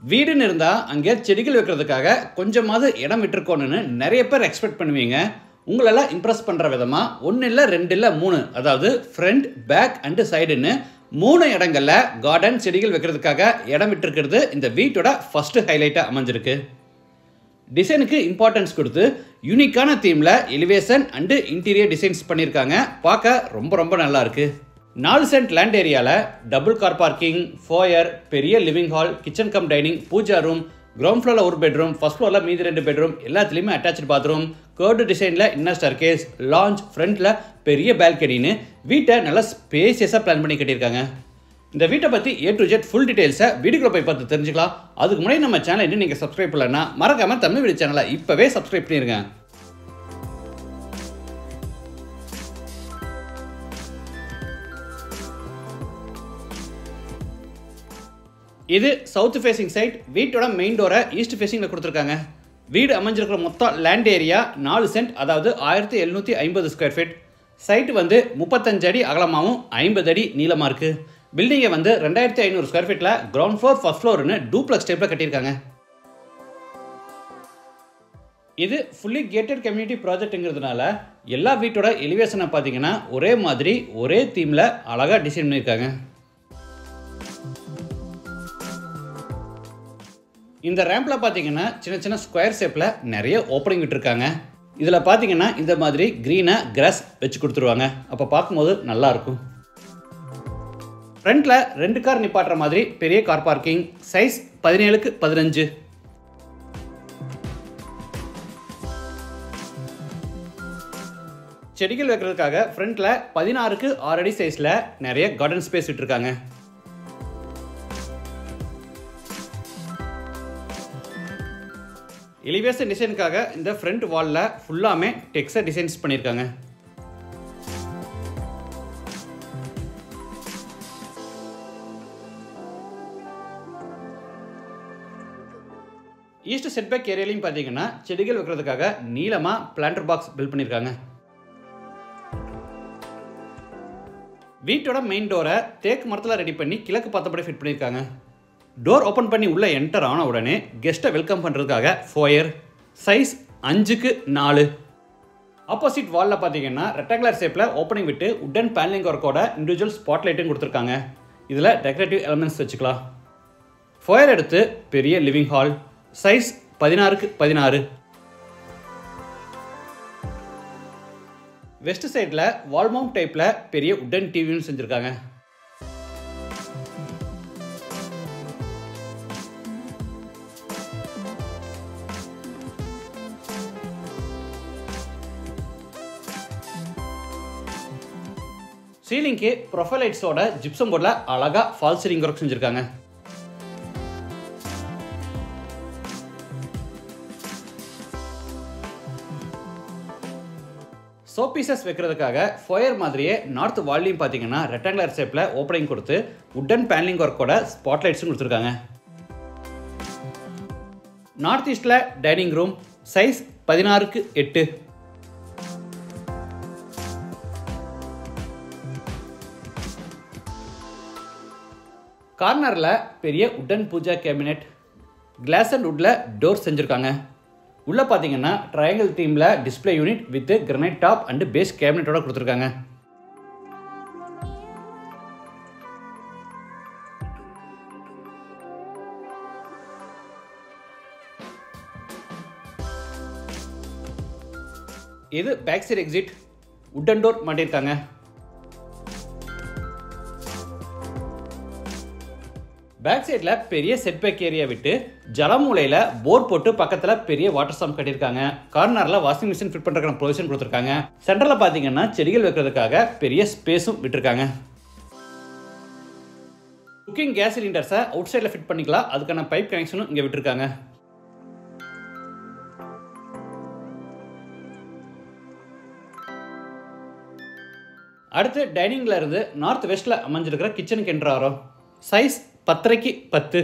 வீடுன்னு இருந்தா அங்கே செடிகள் வைக்கிறதுக்காக கொஞ்சமாவது இடம் விட்டுருக்கோன்னு நிறைய பேர் எக்ஸ்பெக்ட் பண்ணுவீங்க. உங்களெல்லாம் இம்ப்ரெஸ் பண்ணுற விதமாக 1 இல்லை 2 இல்லை 3, அதாவது ஃப்ரண்ட், பேக் அண்டு சைடுன்னு 3 இடங்களில் கார்டன் செடிகள் வைக்கிறதுக்காக இடம் விட்டுருக்கிறது இந்த வீட்டோட ஃபஸ்ட்டு ஹைலைட்டாக அமைஞ்சிருக்கு. டிசைனுக்கு இம்பார்ட்டன்ஸ் கொடுத்து யூனிக்கான தீமில் எலிவேஷன் அண்டு இன்டீரியர் டிசைன்ஸ் பண்ணியிருக்காங்க. பார்க்க ரொம்ப நல்லா இருக்குது. 4 சென்ட் லேண்ட் ஏரியாவில் டபுள் கார் பார்க்கிங், ஃபோயர், பெரிய living hall, kitchen cum dining, pooja room, ground ஃப்ளோரில் ஒரு பெட்ரூம், ஃபர்ஸ்ட் ஃப்ளோரில் மீதி 2 பெட்ரூம், எல்லாத்துலேயுமே அட்டாச்சு பாத்ரூம், கர்வ்டு டிசைனில் இன்னர் ஸ்டேர்கேஸ், லாஞ்ச், ஃப்ரண்ட்டில் பெரிய பால்கனின்னு வீட்டை நல்லா ஸ்பேசியஸாக பிளான் பண்ணி கட்டியிருக்காங்க. இந்த வீட்டை பற்றி A to Z ஃபுல் டீட்டெயில்ஸை வீடியோக்குள்ள போய் பார்த்து தெரிஞ்சுக்கலாம். அதுக்கு முன்னாடி நம்ம சேனலை இன்னும் நீங்கள் சப்ஸ்கிரைப் பண்ணலன்னா மறக்காமல் தமிழ் வீடியோ சேனலை இப்போவே சப்ஸ்கிரைப் பண்ணிடுங்க. இது சவுத் ஃபேசிங் சைட். வீட்டோட மெயின் டோரை ஈஸ்ட் ஃபேசிங்கில் கொடுத்துருக்காங்க. வீடு அமைஞ்சிருக்கிற மொத்தம் லேண்ட் ஏரியா 4 சென்ட், அதாவது 1750 ஸ்கொயர் ஃபீட். சைட்டு 35 அடி அகலமாகவும் 50 அடி நீளமாக இருக்குது. பில்டிங்கை 2500 ஸ்கொயர் ஃபீட்டில் கிரவுண்ட் ஃப்ளோர், ஃபர்ஸ்ட் ஃப்ளோர்னு டூப்ளக்ஸ் டைப்பில் கட்டியிருக்காங்க. இது ஃபுல்லி கேட்டட் கம்யூனிட்டி ப்ராஜெக்ட்டுங்கிறதுனால எல்லா வீட்டோட எலிவேஷனை பார்த்தீங்கன்னா ஒரே மாதிரி ஒரே தீமில் அழகாக டிசைன் பண்ணியிருக்காங்க. இந்த ரேம்பில் பார்த்தீங்கன்னா சின்ன ஸ்கொயர் ஷேப்பில் நிறைய ஓப்பனிங் விட்டுருக்காங்க. இதில் பார்த்தீங்கன்னா இந்த மாதிரி க்ரீனாக கிராஸ் வச்சு கொடுத்துருவாங்க. அப்போ பார்க்கும்போது நல்லாயிருக்கும். ஃப்ரண்ட்டில் 2 கார் நிப்பாட்டுற மாதிரி பெரிய கார் பார்க்கிங், சைஸ் 17க்கு 15. செடிகள் வைக்கிறதுக்காக ஃப்ரண்ட்டில் 16க்கு 6 அடி சைஸில் நிறைய கார்டன் ஸ்பேஸ் விட்டுருக்காங்க. எலிவேஷன் டிசைனுக்காக இந்த ஃப்ரண்ட் வாலில் ஃபுல்லாமே டெக்ஸ்டர் டிசைன்ஸ் பண்ணியிருக்காங்க. ஈஸ்ட் செட்பேக் ஏரியாலையும் பார்த்தீங்கன்னா செடிகள் வைக்கிறதுக்காக நீளமாக பிளான்டர் பாக்ஸ் பில்ட் பண்ணியிருக்காங்க. வீட்டோட மெயின் டோரை தேக்கு மரத்தில் ரெடி பண்ணி கிழக்கு பார்த்தபடி ஃபிட் பண்ணியிருக்காங்க. டோர் ஓப்பன் பண்ணி உள்ளே என்டர் ஆன உடனே கெஸ்ட்டை வெல்கம் பண்ணுறதுக்காக ஃபோயர், சைஸ் 5க்கு 4. ஆப்போசிட் வாலில் பார்த்தீங்கன்னா ரெக்டாங்குலர் ஷேப்பில் ஓப்பனிங் விட்டு உட்டன் பேனலிங் ஒர்க்கோட இண்டிவிஜுவல் ஸ்பாட் லைட்டும் கொடுத்துருக்காங்க. இதில் டெக்கரேட்டிவ் எலமெண்ட்ஸ் வச்சுக்கலாம். ஃபோயர் எடுத்து பெரிய லிவிங் ஹால், சைஸ் 16க்கு 16. வெஸ்ட் சைடில் வால் மவுண்ட் டைப்பில் பெரிய உட்டன் டிவியும் செஞ்சுருக்காங்க. சீலிங்க்கு ப்ரொஃபைல் லைட்ஸோட ஜிப்சம் போர்டில் அழகாக ஃபால் சீலிங் ஒர்க் செஞ்சுருக்காங்க. சோ பீசஸ் வைக்கிறதுக்காக ஃபோயர் மாதிரியே நார்த் வால்லையும் பார்த்தீங்கன்னா ரெக்டாங்குலர் ஷேப்பில் ஓப்பனிங் கொடுத்து உட்டன் பேனலிங் ஒர்க்கோட ஸ்பாட் லைட்ஸும் கொடுத்துருக்காங்க. நார்த் ஈஸ்டில் டைனிங் ரூம், சைஸ் 16க்கு 8. கார்னரில் பெரிய wooden puja cabinet, glass and வுட்டில் டோர் செஞ்சுருக்காங்க. உள்ளே பார்த்தீங்கன்னா ட்ரையாங்கிள் தீமில் display unit with granite top and base கேபினெட்டோட கொடுத்துருக்காங்க. இது back side exit, wooden door மாட்டியிருக்காங்க. பேக் சைடில் பெரிய செட்பேக் ஏரியா விட்டு ஜலமூலையில் போர் போட்டு பக்கத்தில் பெரிய வாட்டர் ஸ்டாம்ப் கட்டியிருக்காங்க. கார்னரில் வாஷிங் மிஷின் ஃபிட் பண்ணுறதுக்கான ப்ரொவிஷன் கொடுத்துருக்காங்க. சென்டரில் பார்த்தீங்கன்னா செடிகள் வைக்கிறதுக்காக பெரிய ஸ்பேஸும் விட்டுருக்காங்க. குக்கிங் கேஸ் சிலிண்டர்ஸை அவுட் சைடில் ஃபிட் பண்ணிக்கலாம். அதுக்கான பைப் கனெக்ஷனும் இங்கே விட்டுருக்காங்க. அடுத்து டைனிங்கில் இருந்து நார்த் வெஸ்ட்டில் அமைஞ்சிருக்கிற கிச்சனுக்கு என்ட்ரு ஆகிறோம். சைஸ் 10க்கு 10.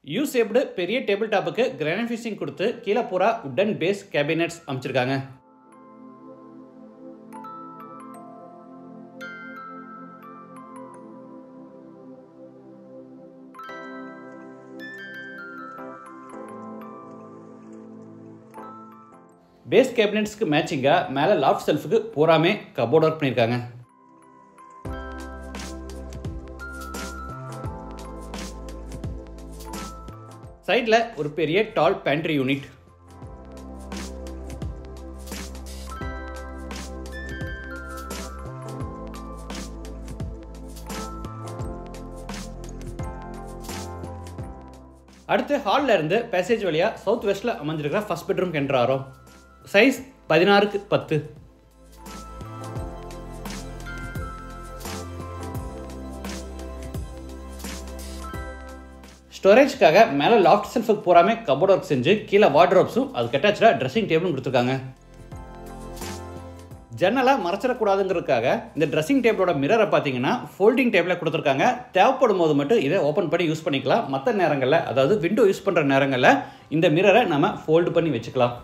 யூ-ஷேப்டு பெரிய டேபிள் டாப்புக்கு கிரானைட் ஃபினிஷிங் கொடுத்து கீழே பூரா உட்டன் பேஸ் கேபினெட்ஸ் அமைச்சிருக்காங்க. பேஸ் கேபினெட்ஸ்க்கு மேட்சிங்காக மேலே லாஃப்ட் செல்ஃபுக்கு பூராமே கபோர்ட் ஒர்க் பண்ணியிருக்காங்க. சைடில் ஒரு பெரிய டால் பேண்ட்ரி யூனிட். அடுத்து ஹாலில் இருந்து பேசேஜ் வழியாக சவுத் வெஸ்ட்டில் அமைஞ்சிருக்கிற ஃபர்ஸ்ட் பெட்ரூம் என்ட்ராரோ. Size 16x10. ஸ்டோரேஜ்க்காக மேலே லாஃப்ட் செல்ஃபுக்கு பூராமே கபோர்ட் ஒர்க் செஞ்சு கீழே வார்ட்ரோப்ஸும் அதுக்கு அட்டாச்சாக ட்ரெஸ்ஸிங் டேபிளும் கொடுத்துருக்காங்க. ஜன்னலாக மறைச்சிடக்கூடாதுங்கிறதுக்காக இந்த ட்ரெஸ்ஸிங் டேபிளோட மிரரை பார்த்தீங்கன்னா ஃபோல்டிங் டேபிளில் கொடுத்துருக்காங்க. தேவைப்படும் போது மட்டும் இதை ஓப்பன் பண்ணி யூஸ் பண்ணிக்கலாம். மற்ற நேரங்களில், அதாவது விண்டோ யூஸ் பண்ணுற நேரங்களில் இந்த மிரரை நம்ம ஃபோல்டு பண்ணி வச்சுக்கலாம்.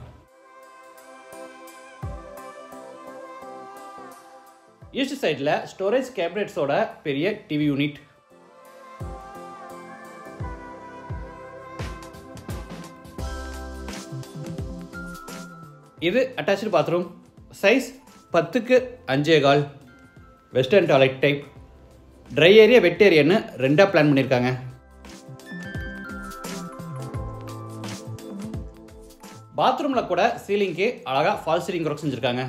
ஈஸ்ட் சைடில் ஸ்டோரேஜ் கேபினெட்ஸோட பெரிய டிவி யூனிட். இது attach bathroom. Size 10x5.25. Western toilet type. Dry area wet ஏரியான்னு ரெண்டாக பிளான் பண்ணியிருக்காங்க. பாத்ரூமில் கூட சீலிங்க்கு அழகாக ஃபால் சீலிங் ஒர்க் செஞ்சுருக்காங்க.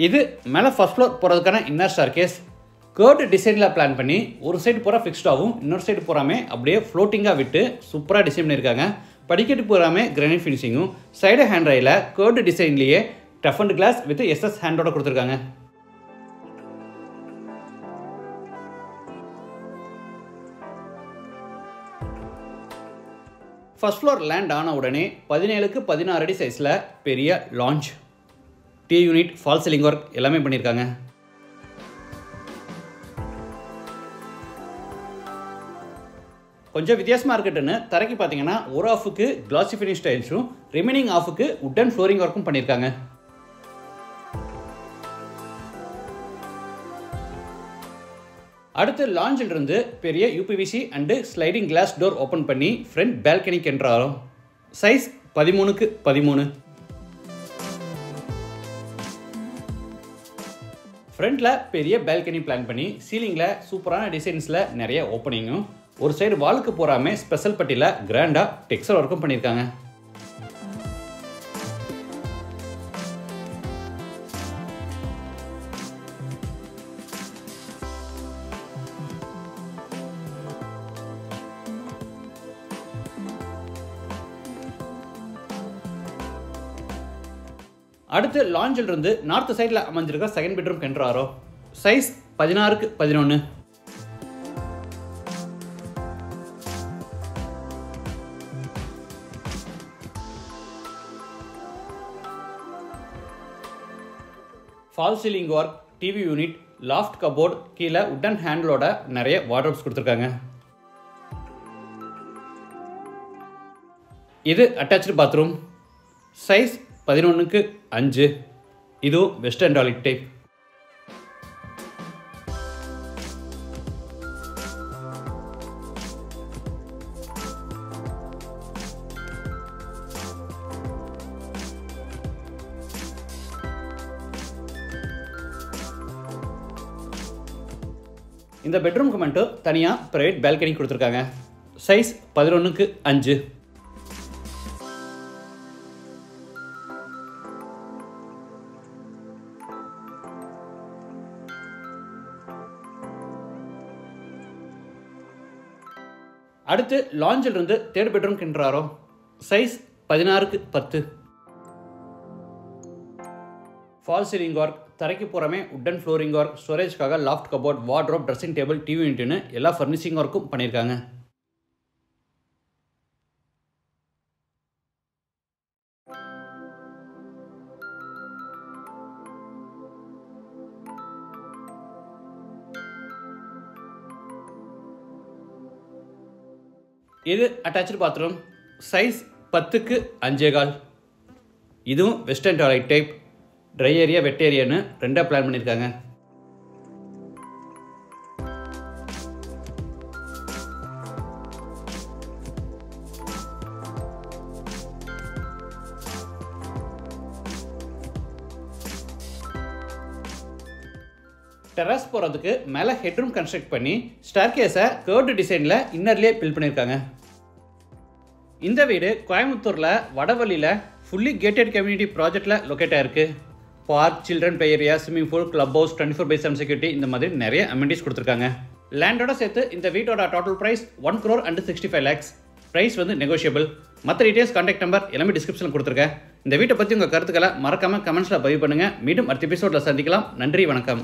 இது மேலே ஃபர்ஸ்ட் ஃப்ளோர் போகிறதுக்கான இன்னர் ஸ்டார்கேஸ். கர்வ்டு டிசைனில் பிளான் பண்ணி ஒரு சைடு பூரா ஃபிக்ஸ்டாகவும் இன்னொரு சைடு பூராமே அப்படியே ஃப்ளோட்டிங்காக விட்டு சூப்பராக டிசைன் பண்ணியிருக்காங்க. படிக்கட்டு பூராமே கிரானைட் ஃபினிஷிங்கும், சைடு ஹேண்ட் ரையில் கர்வ்டு டிசைன்லேயே tough and glass with SS ஹேண்டோட கொடுத்துருக்காங்க. ஃபர்ஸ்ட் ஃப்ளோர் லேண்ட் ஆன உடனே 17x16 அடி சைஸில் பெரிய lounge, T unit, fall ceiling work எல்லாமே பண்ணியிருக்காங்க. கொஞ்சம் வித்தியாசமாக இருக்கட்டுன்னு தரைக்கு பார்த்தீங்கன்னா ஒரு ஆஃபுக்கு கிளாசி ஃபினிஷ் டைல்ஸும் ரிமைனிங் ஆஃபுக்கு உட்டன் ஃப்ளோரிங் ஒர்க்கும் பண்ணியிருக்காங்க. அடுத்து லாஞ்சில் இருந்து பெரிய UPVC and sliding glass door open பண்ணி ஃப்ரண்ட் பால்கனிக்கு என்ட்ராரோம். Size 13x13. ஃப்ரண்ட்டில் பெரிய பால்கனி பிளான் பண்ணி சீலிங்கில் சூப்பரான டிசைன்ஸில் நிறைய ஓப்பனிங்கும், ஒரு சைடு வாலுக்கு போகாமல் ஸ்பெஷல் பட்டியில் கிராண்டாக டெக்ஸ்சர் ஒர்க்கும் பண்ணியிருக்காங்க. அடுத்து லாஞ்சில் இருந்து நார்த் சைடில் அமைஞ்சிருக்க செகண்ட் பெட்ரூம் என்ட்ராரோ. Size 16x11. Fall ceiling work, TV unit, loft cupboard, கீழே உட்டன் ஹேண்டிலோட நிறைய வார்ட்ரோப்ஸ் கொடுத்துருக்காங்க. இது அட்டாச்சு பாத்ரூம். Size 11x5. இதுவும் வெஸ்டர்ன் டாய்லெட் டைப். இந்த பெட்ரூமுக்கு மட்டும் தனியாக பிரைவேட் பால்கனி கொடுத்துருக்காங்க. Size 11x5. அடுத்து லாஞ்சில் இருந்து தேர்ட் பெட்ரூம் என்ட்ராரோ. Size 16x10. Fall ceiling work, தரைக்கு போகிறமே உட்டன் ஃப்ளோரிங் ஒர்க், ஸ்டோரேஜ்க்காக loft cupboard, wardrobe, dressing table, TV யூனிட்னு எல்லா ஃபர்னிஷிங் ஒர்க்கும் பண்ணியிருக்காங்க. இது அட்டாச்சு பாத்ரூம். Size 10x5.25. இதுவும் western toilet type. Dry area wet ஏரியான்னு ரெண்டாக பிளான் பண்ணியிருக்காங்க. டெரஸ் போகிறதுக்கு மேலே ஹெட்ரூம் கன்ஸ்ட்ரக்ட் பண்ணி ஸ்டேர்கேஸை கர்வ்டு டிசைனில் இன்னர்லேயே பில் பண்ணியிருக்காங்க. இந்த வீடு கோயம்புத்தூரில் வடவழியில் ஃபுல்லி கேட்டட் கம்யூனிட்டி ப்ராஜெக்டில் லொக்கேட் ஆகிருக்கு. Park, children play area, swimming pool, club house, 24/7 security இந்த மாதிரி நிறைய அமெனிட்டிஸ் கொடுத்துருக்காங்க. லேண்டோட சேர்த்து இந்த வீட்டோட டோட்டல் ப்ரைஸ் 1,65 lakhs. ப்ரைஸ் வந்து நெகோஷியபிள். மற்ற டீடைல்ஸ், கான்டாக்ட் நம்பர் எல்லாமே டிஸ்கிரிப்ஷனில் கொடுத்துருக்கேன். இந்த வீட்டை பற்றி உங்கள் கருத்துக்களை மறக்காமல் கமெண்ட்ஸில் பதிவு பண்ணுங்கள். மீண்டும் அடுத்த எபிசோடில் சந்திக்கலாம். நன்றி, வணக்கம்.